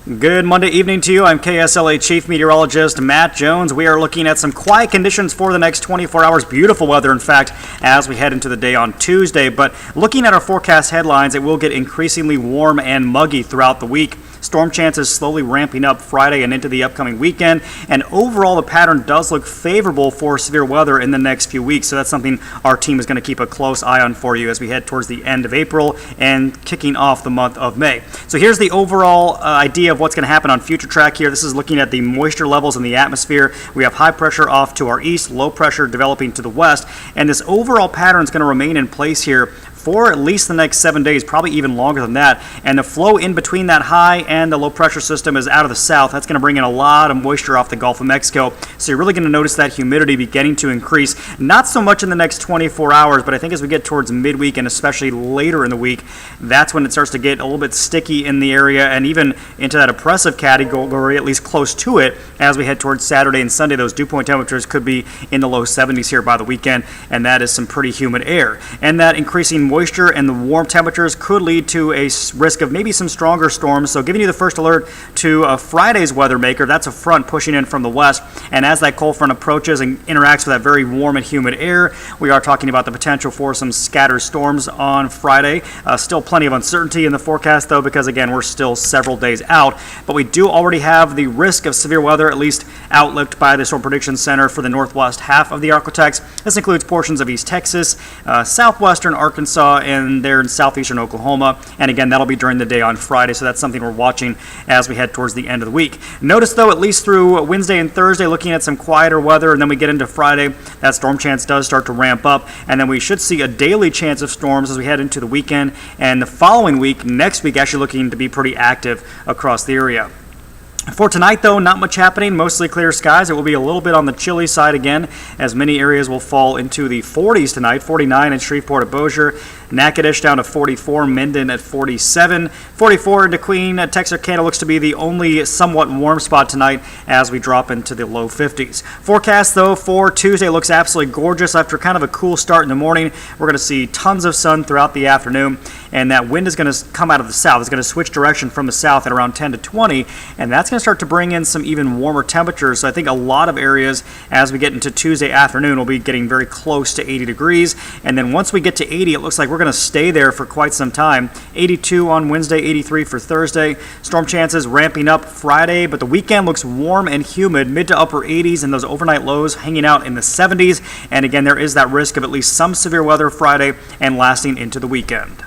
Good Monday evening to you. I'm KSLA Chief Meteorologist Matt Jones. We are looking at some quiet conditions for the next 24 hours. Beautiful weather, in fact, as we head into the day on Tuesday. But looking at our forecast headlines, it will get increasingly warm and muggy throughout the week. Storm chances slowly ramping up Friday and into the upcoming weekend. And overall, the pattern does look favorable for severe weather in the next few weeks. So that's something our team is going to keep a close eye on for you as we head towards the end of April and kicking off the month of May. So here's the overall idea of what's going to happen on Future Track here. This is looking at the moisture levels in the atmosphere. We have high pressure off to our east, low pressure developing to the west. And this overall pattern is going to remain in place here for at least the next 7 days, probably even longer than that. And the flow in between that high and the low pressure system is out of the south. That's going to bring in a lot of moisture off the Gulf of Mexico. So you're really going to notice that humidity beginning to increase. Not so much in the next 24 hours, but I think as we get towards midweek and especially later in the week, that's when it starts to get a little bit sticky in the area and even into that oppressive category, at least close to it, as we head towards Saturday and Sunday. Those dew point temperatures could be in the low 70s here by the weekend, and that is some pretty humid air. And that increasing moisture and the warm temperatures could lead to a risk of maybe some stronger storms. So giving you the first alert to Friday's weather maker, that's a front pushing in from the west. And as that cold front approaches and interacts with that very warm and humid air, we are talking about the potential for some scattered storms on Friday. Still plenty of uncertainty in the forecast, though, because again, we're still several days out. But we do already have the risk of severe weather, at least outlooked by the Storm Prediction Center for the northwest half of the Arctic. This includes portions of East Texas, southwestern Arkansas, and there in southeastern Oklahoma. And again, that'll be during the day on Friday, so that's something we're watching as we head towards the end of the week. Notice, though, at least through Wednesday and Thursday, looking at some quieter weather, and then we get into Friday, that storm chance does start to ramp up, and then we should see a daily chance of storms as we head into the weekend. And the following week, next week, actually looking to be pretty active across the area. For tonight, though, not much happening, mostly clear skies. It will be a little bit on the chilly side again, as many areas will fall into the 40s tonight. 49 in Shreveport at Bossier, Natchitoches down to 44, Minden at 47, 44 into Queen. Texarkana looks to be the only somewhat warm spot tonight as we drop into the low 50s. Forecast, though, for Tuesday looks absolutely gorgeous. After kind of a cool start in the morning, we're going to see tons of sun throughout the afternoon, and that wind is going to come out of the south. It's going to switch direction from the south at around 10 to 20, and that's going to start to bring in some even warmer temperatures. So I think a lot of areas as we get into Tuesday afternoon will be getting very close to 80 degrees. And then once we get to 80, it looks like we're going to stay there for quite some time. 82 on Wednesday, 83 for Thursday. Storm chances ramping up Friday, but the weekend looks warm and humid, mid to upper 80s, and those overnight lows hanging out in the 70s. And again, there is that risk of at least some severe weather Friday and lasting into the weekend.